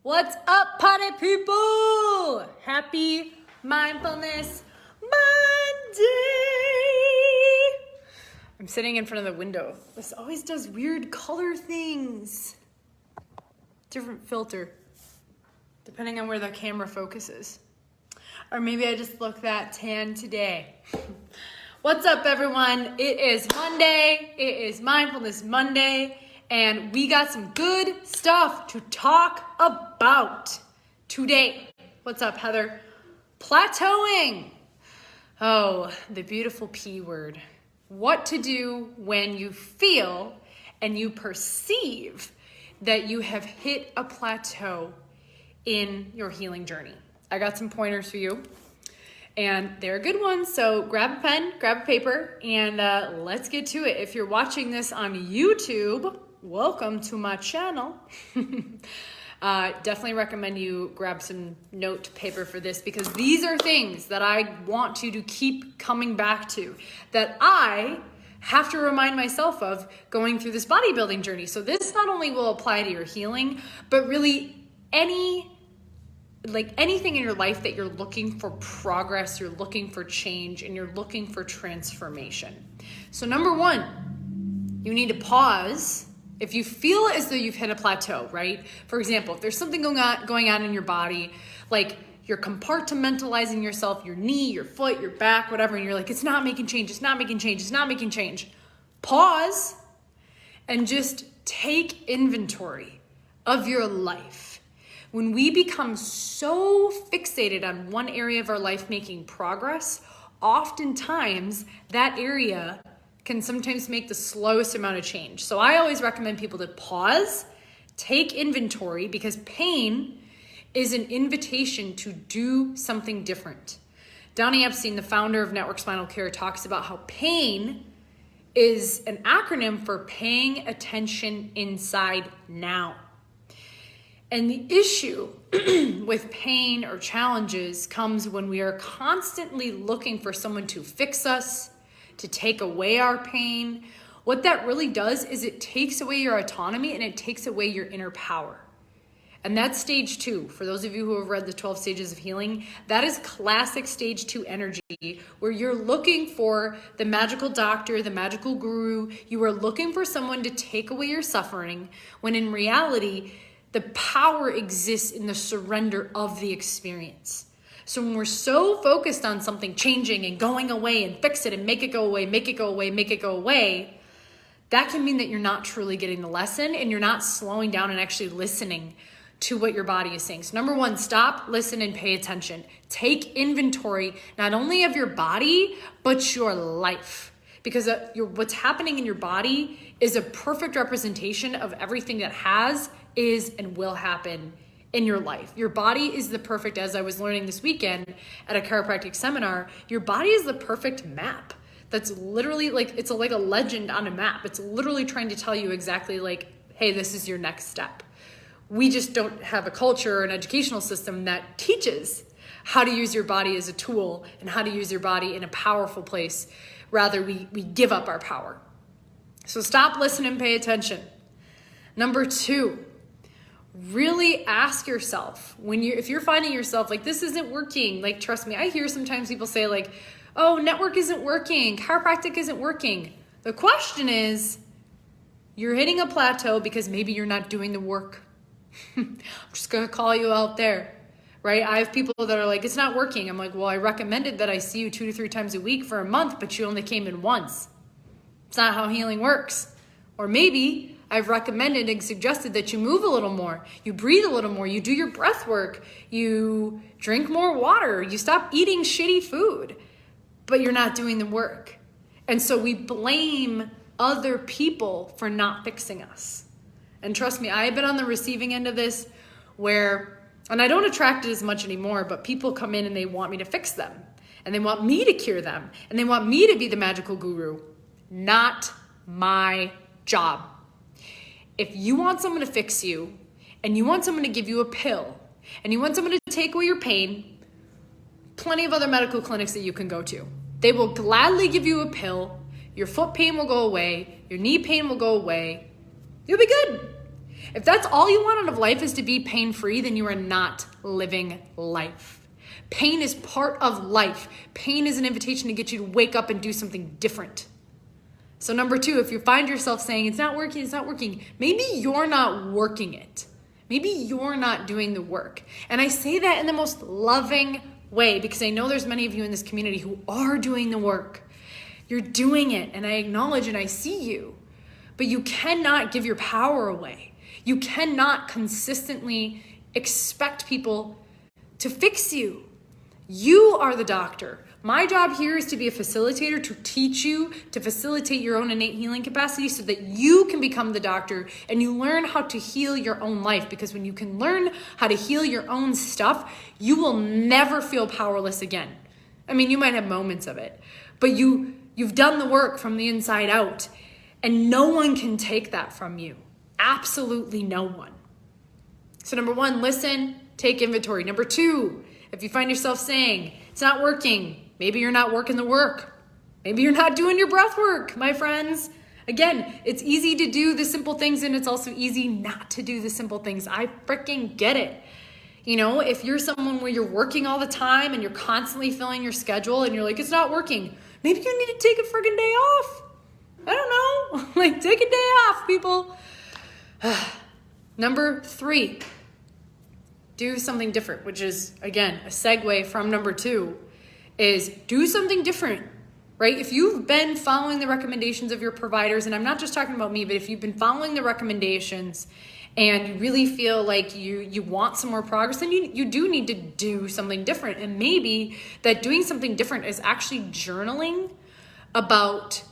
What's up, party people? Happy Mindfulness Monday! I'm sitting in front of the window. This always does weird color things. Different filter, depending on where the camera focuses. Or maybe I just look that tan today. What's up, everyone? It is Monday. It is Mindfulness Monday. And we got some good stuff to talk about today. What's up, Heather? Plateauing. Oh, the beautiful P word. What to do when you feel and you perceive that you have hit a plateau in your healing journey. I got some pointers for you, and they're good ones. So grab a pen, grab a paper, and let's get to it. If you're watching this on YouTube, welcome to my channel. Definitely recommend you grab some note paper for this, because these are things that I want you to keep coming back to, that I have to remind myself of going through this bodybuilding journey. So this not only will apply to your healing, but really anything in your life that you're looking for progress, you're looking for change, and you're looking for transformation. So number one, you need to pause. If you feel as though you've hit a plateau, right? For example, if there's something going on in your body, like you're compartmentalizing yourself, your knee, your foot, your back, whatever, and you're like, it's not making change, it's not making change, it's not making change. Pause and just take inventory of your life. When we become so fixated on one area of our life making progress, oftentimes that area can sometimes make the slowest amount of change. So I always recommend people to pause, take inventory, because pain is an invitation to do something different. Donnie Epstein, the founder of Network Spinal Care, talks about how pain is an acronym for paying attention inside now. And the issue with pain or challenges comes when we are constantly looking for someone to fix us, to take away our pain. What that really does is it takes away your autonomy and it takes away your inner power. And that's stage 2. For those of you who have read the 12 stages of healing, that is classic stage 2 energy, where you're looking for the magical doctor, the magical guru. You are looking for someone to take away your suffering, when in reality, the power exists in the surrender of the experience. So when we're so focused on something changing and going away and fix it and make it go away, make it go away, make it go away, that can mean that you're not truly getting the lesson and you're not slowing down and actually listening to what your body is saying. So number one, stop, listen, and pay attention. Take inventory, not only of your body, but your life. Because what's happening in your body is a perfect representation of everything that has, is, and will happen in your life. Your body is the perfect, as I was learning this weekend at a chiropractic seminar, your body is the perfect map. That's literally it's like a legend on a map. It's literally trying to tell you exactly hey, this is your next step. We just don't have a culture or an educational system that teaches how to use your body as a tool and how to use your body in a powerful place. Rather, we give up our power. So stop, listen, and pay attention. Number 2, really ask yourself, if you're finding yourself this isn't working, trust me, I hear sometimes people say oh, network isn't working, chiropractic isn't working. The question is, you're hitting a plateau because maybe you're not doing the work. I'm just going to call you out there, right? I have people that are it's not working. I'm well, I recommended that I see you 2 to 3 times a week for a month, but you only came in once. It's not how healing works. Or maybe I've recommended and suggested that you move a little more, you breathe a little more, you do your breath work, you drink more water, you stop eating shitty food, but you're not doing the work. And so we blame other people for not fixing us. And trust me, I have been on the receiving end of this and I don't attract it as much anymore, but people come in and they want me to fix them, and they want me to cure them, and they want me to be the magical guru. Not my job. If you want someone to fix you, and you want someone to give you a pill, and you want someone to take away your pain, plenty of other medical clinics that you can go to. They will gladly give you a pill. Your foot pain will go away. Your knee pain will go away. You'll be good. If that's all you want out of life is to be pain-free, then you are not living life. Pain is part of life. Pain is an invitation to get you to wake up and do something different. So number 2, if you find yourself saying, it's not working, maybe you're not working it. Maybe you're not doing the work. And I say that in the most loving way because I know there's many of you in this community who are doing the work. You're doing it, and I acknowledge and I see you. But you cannot give your power away. You cannot consistently expect people to fix you. You are the doctor. My job here is to be a facilitator, to teach you, to facilitate your own innate healing capacity so that you can become the doctor and you learn how to heal your own life. Because when you can learn how to heal your own stuff, you will never feel powerless again. I mean, you might have moments of it, but you've done the work from the inside out, and no one can take that from you. Absolutely no one. So number 1, listen, take inventory. Number 2, if you find yourself saying, it's not working, maybe you're not working the work. Maybe you're not doing your breath work, my friends. Again, it's easy to do the simple things, and it's also easy not to do the simple things. I freaking get it. You know, if you're someone where you're working all the time and you're constantly filling your schedule and you're like, it's not working, maybe you need to take a freaking day off. I don't know. Like, take a day off, people. Number 3, do something different, which is, again, a segue from number 2, is do something different, right? If you've been following the recommendations of your providers, and I'm not just talking about me, but if you've been following the recommendations and you really feel like you want some more progress, then you do need to do something different. And maybe that doing something different is actually journaling about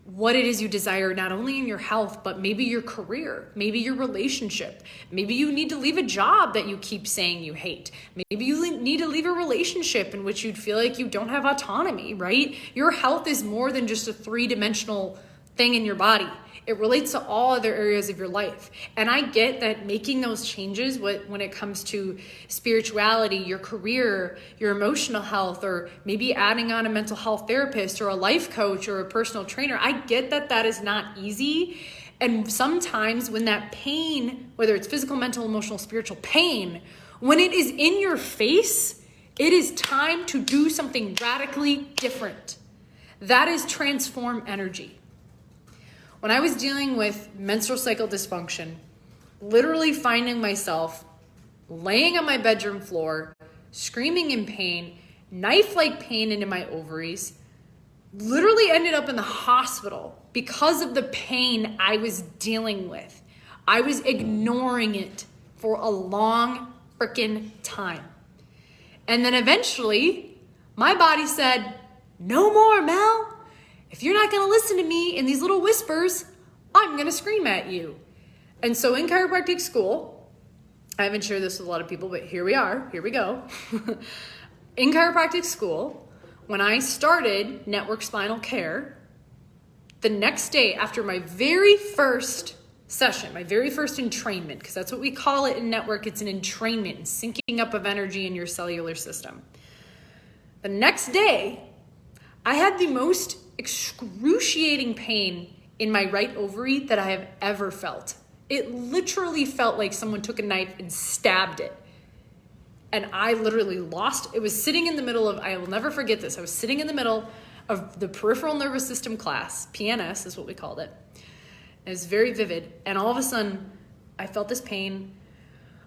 what it is you desire, not only in your health, but maybe your career, maybe your relationship. Maybe you need to leave a job that you keep saying you hate. Maybe you need to leave a relationship in which you'd feel like you don't have autonomy, right? Your health is more than just a 3-dimensional thing in your body. It relates to all other areas of your life. And I get that making those changes when it comes to spirituality, your career, your emotional health, or maybe adding on a mental health therapist or a life coach or a personal trainer, I get that that is not easy. And sometimes when that pain, whether it's physical, mental, emotional, spiritual pain, when it is in your face, it is time to do something radically different. That is transform energy. When I was dealing with menstrual cycle dysfunction, literally finding myself laying on my bedroom floor, screaming in pain, knife-like pain into my ovaries, literally ended up in the hospital because of the pain I was dealing with. I was ignoring it for a long freaking time. And then eventually, my body said, no more, Mel. If you're not going to listen to me in these little whispers, I'm going to scream at you. And so in chiropractic school, I haven't shared this with a lot of people, but here we are. Here we go. In chiropractic school, when I started network spinal care, the next day after my very first session, my very first entrainment, because that's what we call it in network, it's an entrainment, syncing up of energy in your cellular system. The next day, I had the most excruciating pain in my right ovary that I have ever felt. It literally felt like someone took a knife and stabbed it. And I literally lost, it was sitting in the middle of, I will never forget this, I was sitting in the middle of the peripheral nervous system class, PNS is what we called it. It was very vivid. And all of a sudden, I felt this pain.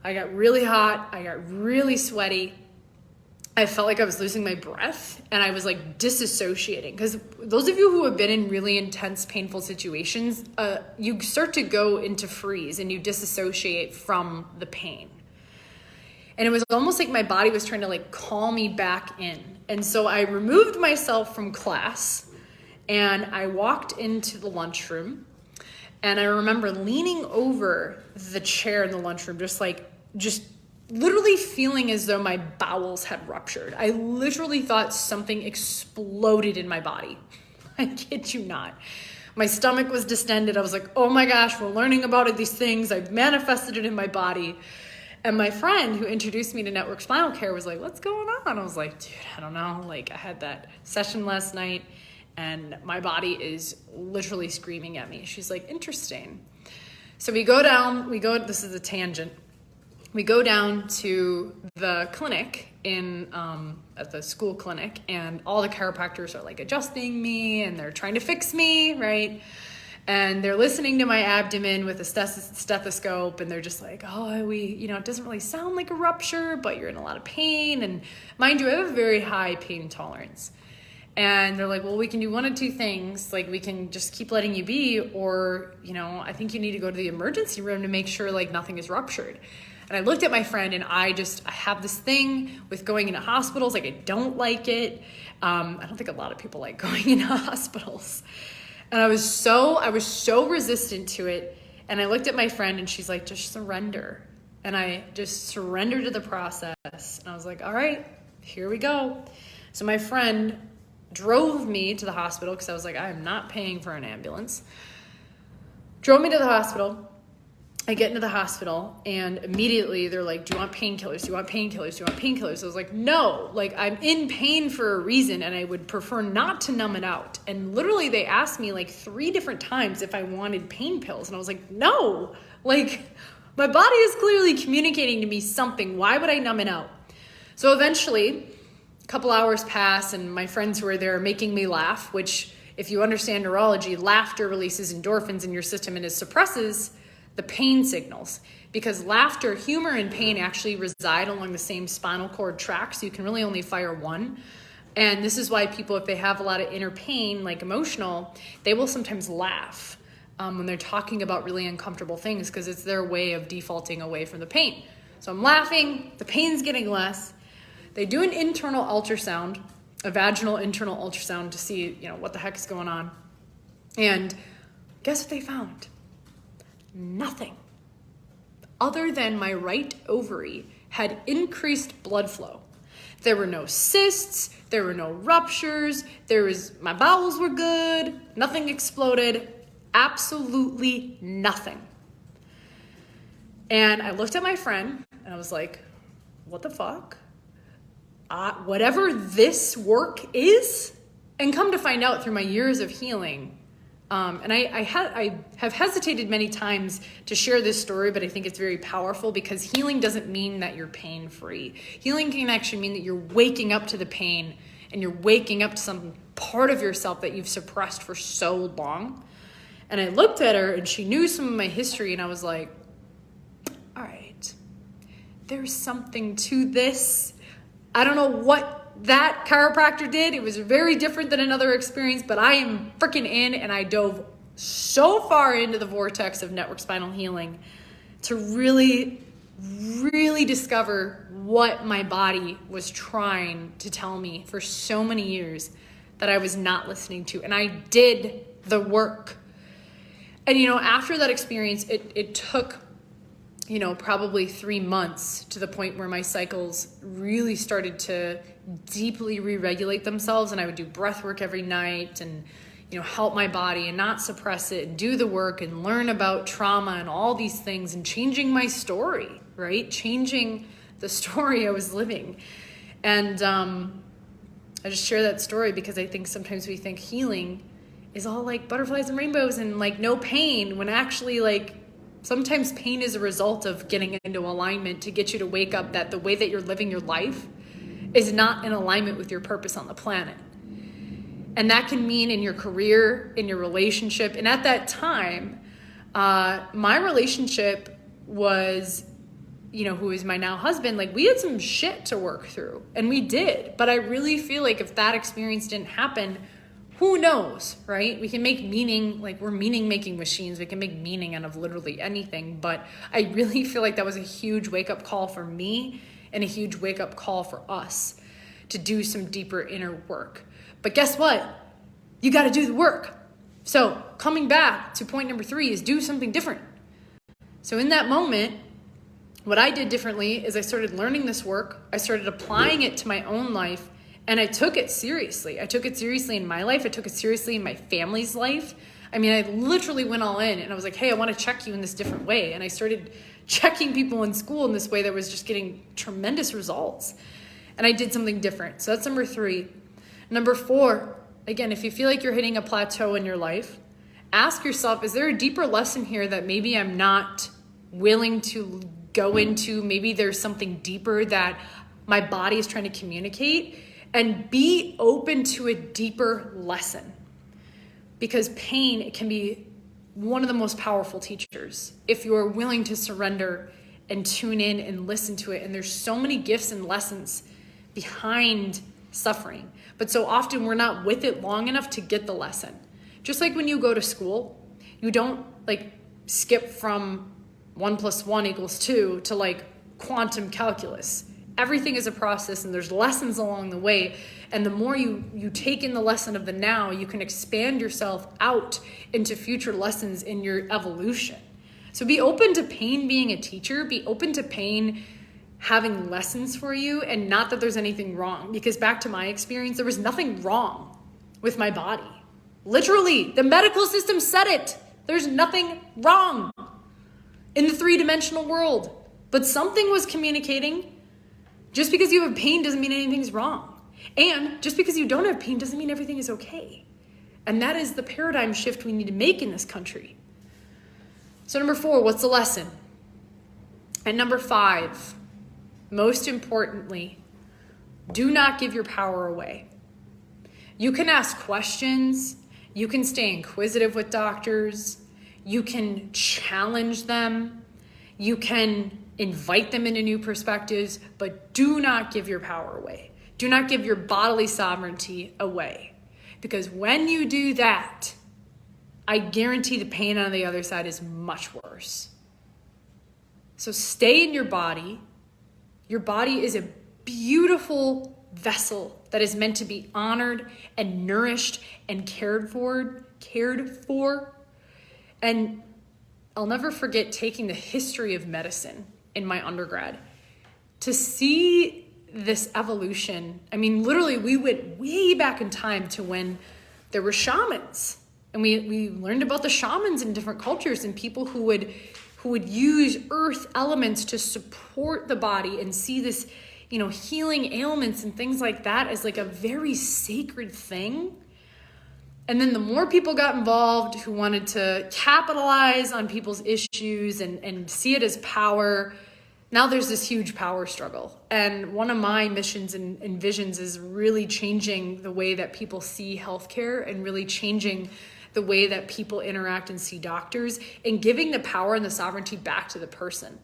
I got really hot. I got really sweaty. I felt like I was losing my breath and I was like disassociating, because those of you who have been in really intense, painful situations, you start to go into freeze and you disassociate from the pain. And it was almost like my body was trying to like call me back in. And so I removed myself from class and I walked into the lunchroom, and I remember leaning over the chair in the lunchroom, just literally feeling as though my bowels had ruptured. I literally thought something exploded in my body. I kid you not. My stomach was distended. I was like, oh my gosh, we're learning about these things. I've manifested it in my body. And my friend who introduced me to network spinal care was like, what's going on? I was like, dude, I don't know. Like, I had that session last night and my body is literally screaming at me. She's like, interesting. So this is a tangent. We go down to the clinic at the school clinic, and all the chiropractors are like adjusting me and they're trying to fix me, right? And they're listening to my abdomen with a stethoscope, and they're just like, oh, it doesn't really sound like a rupture, but you're in a lot of pain. And mind you, I have a very high pain tolerance. And they're like, well, we can do one of two things. Like, we can just keep letting you be, or, I think you need to go to the emergency room to make sure like nothing is ruptured. And I looked at my friend, and I have this thing with going into hospitals. Like, I don't like it. I don't think a lot of people like going into hospitals. And I was so resistant to it. And I looked at my friend, and she's like, just surrender. And I just surrendered to the process. And I was like, all right, here we go. So my friend drove me to the hospital, because I was like, I am not paying for an ambulance. Drove me to the hospital. I get into the hospital, and immediately they're like, do you want painkillers? Do you want painkillers? Do you want painkillers? I was like, no, like, I'm in pain for a reason, and I would prefer not to numb it out. And literally they asked me like 3 different times if I wanted pain pills. And I was like, no, like, my body is clearly communicating to me something. Why would I numb it out? So eventually a couple hours pass, and my friends who are there are making me laugh, which, if you understand neurology, laughter releases endorphins in your system, and it suppresses the pain signals, because laughter, humor, and pain actually reside along the same spinal cord track, so you can really only fire one. And this is why people, if they have a lot of inner pain, like emotional, they will sometimes laugh when they're talking about really uncomfortable things, because it's their way of defaulting away from the pain. So I'm laughing, the pain's getting less. They do an internal ultrasound, a vaginal internal ultrasound, to see, what the heck is going on. And guess what they found? Nothing other than my right ovary had increased blood flow. There were no cysts, there were no ruptures, my bowels were good, nothing exploded, absolutely nothing. And I looked at my friend and I was like, what the fuck? Whatever this work is, and come to find out through my years of healing, and I have hesitated many times to share this story, but I think it's very powerful, because healing doesn't mean that you're pain-free. Healing can actually mean that you're waking up to the pain, and you're waking up to some part of yourself that you've suppressed for so long. And I looked at her, and she knew some of my history, and I was like, all right, there's something to this. I don't know what that chiropractor did. It was very different than another experience, but I am freaking in, and I dove so far into the vortex of network spinal healing to really, really discover what my body was trying to tell me for so many years that I was not listening to. And I did the work. And, after that experience, it took, probably 3 months to the point where my cycles really started to deeply re-regulate themselves. And I would do breath work every night and, help my body and not suppress it, and do the work and learn about trauma and all these things, and changing my story, right? Changing the story I was living. And I just share that story because I think sometimes we think healing is all like butterflies and rainbows and like no pain, when actually like sometimes pain is a result of getting into alignment to get you to wake up that the way that you're living your life is not in alignment with your purpose on the planet. And that can mean in your career, in your relationship. And at that time, my relationship was, who is my now husband, like we had some shit to work through, and we did. But I really feel like if that experience didn't happen, who knows, right? We can make meaning, like we're meaning making machines. We can make meaning out of literally anything. But I really feel like that was a huge wake up call for me, and a huge wake up call for us to do some deeper inner work. But guess what? You got to do the work. So coming back to point number 3 is do something different. So in that moment, what I did differently is I started learning this work. I started applying it to my own life, and I took it seriously. I took it seriously in my life. I took it seriously in my family's life. I mean, I literally went all in, and I was like, hey, I want to check you in this different way. And I started checking people in school in this way that was just getting tremendous results. And I did something different. So that's number 3. Number 4, again, if you feel like you're hitting a plateau in your life Ask yourself, is there a deeper lesson here that maybe I'm not willing to go into? Maybe there's something deeper that my body is trying to communicate, and be open to a deeper lesson. Because pain, it can be one of the most powerful teachers if you're willing to surrender and tune in and listen to it. And there's so many gifts and lessons behind suffering, but so often we're not with it long enough to get the lesson. Just like when you go to school, you don't like skip from 1 + 1 = 2 to like quantum calculus. Everything is a process, and there's lessons along the way. And the more you take in the lesson of the now, you can expand yourself out into future lessons in your evolution. So be open to pain being a teacher. Be open to pain having lessons for you, and not that there's anything wrong. Because back to my experience, there was nothing wrong with my body. Literally, the medical system said it. There's nothing wrong in the 3-dimensional world. But something was communicating. Just because you have pain doesn't mean anything's wrong. And just because you don't have pain doesn't mean everything is okay. And that is the paradigm shift we need to make in this country. So number 4, what's the lesson? And number 5, most importantly, do not give your power away. You can ask questions. You can stay inquisitive with doctors. You can challenge them. You can invite them into new perspectives, but do not give your power away. Do not give your bodily sovereignty away. Because when you do that, I guarantee the pain on the other side is much worse. So stay in your body. Your body is a beautiful vessel that is meant to be honored and nourished and cared for. And I'll never forget taking the history of medicine in my undergrad to see this evolution. I mean, literally, we went way back in time to when there were shamans, and we learned about the shamans in different cultures and people who would use earth elements to support the body and see this, healing ailments and things like that as like a very sacred thing. And then the more people got involved who wanted to capitalize on people's issues and see it as power, now there's this huge power struggle. And one of my missions and visions is really changing the way that people see healthcare and really changing the way that people interact and see doctors and giving the power and the sovereignty back to the person,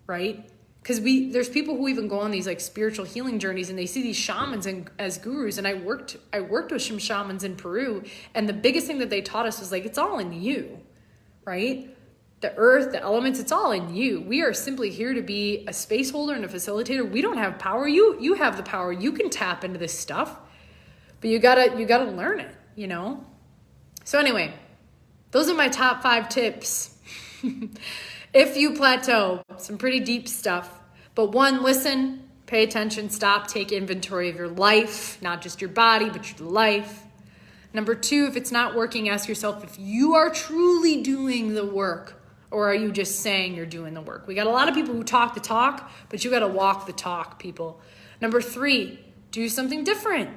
right? Because there's people who even go on these like spiritual healing journeys and they see these shamans as gurus. And I worked with some shamans in Peru, and the biggest thing that they taught us was like, it's all in you, right? The earth, the elements, it's all in you. We are simply here to be a space holder and a facilitator. We don't have power. You have the power. You can tap into this stuff, but you gotta learn it, So anyway, those are my top 5 tips. If you plateau, some pretty deep stuff. But 1, listen, pay attention, stop, take inventory of your life, not just your body, but your life. Number 2, if it's not working, ask yourself if you are truly doing the work, or are you just saying you're doing the work? We got a lot of people who talk the talk, but you got to walk the talk, people. Number 3, do something different.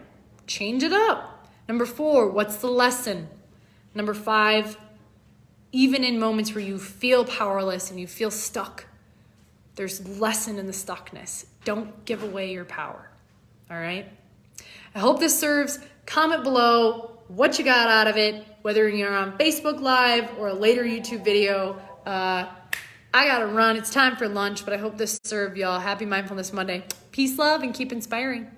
Change it up. Number 4, what's the lesson? Number 5, even in moments where you feel powerless and you feel stuck, there's lesson in the stuckness. Don't give away your power. All right? I hope this serves. Comment below what you got out of it, whether you're on Facebook Live or a later YouTube video. I got to run. It's time for lunch, but I hope this served y'all. Happy Mindfulness Monday. Peace, love, and keep inspiring.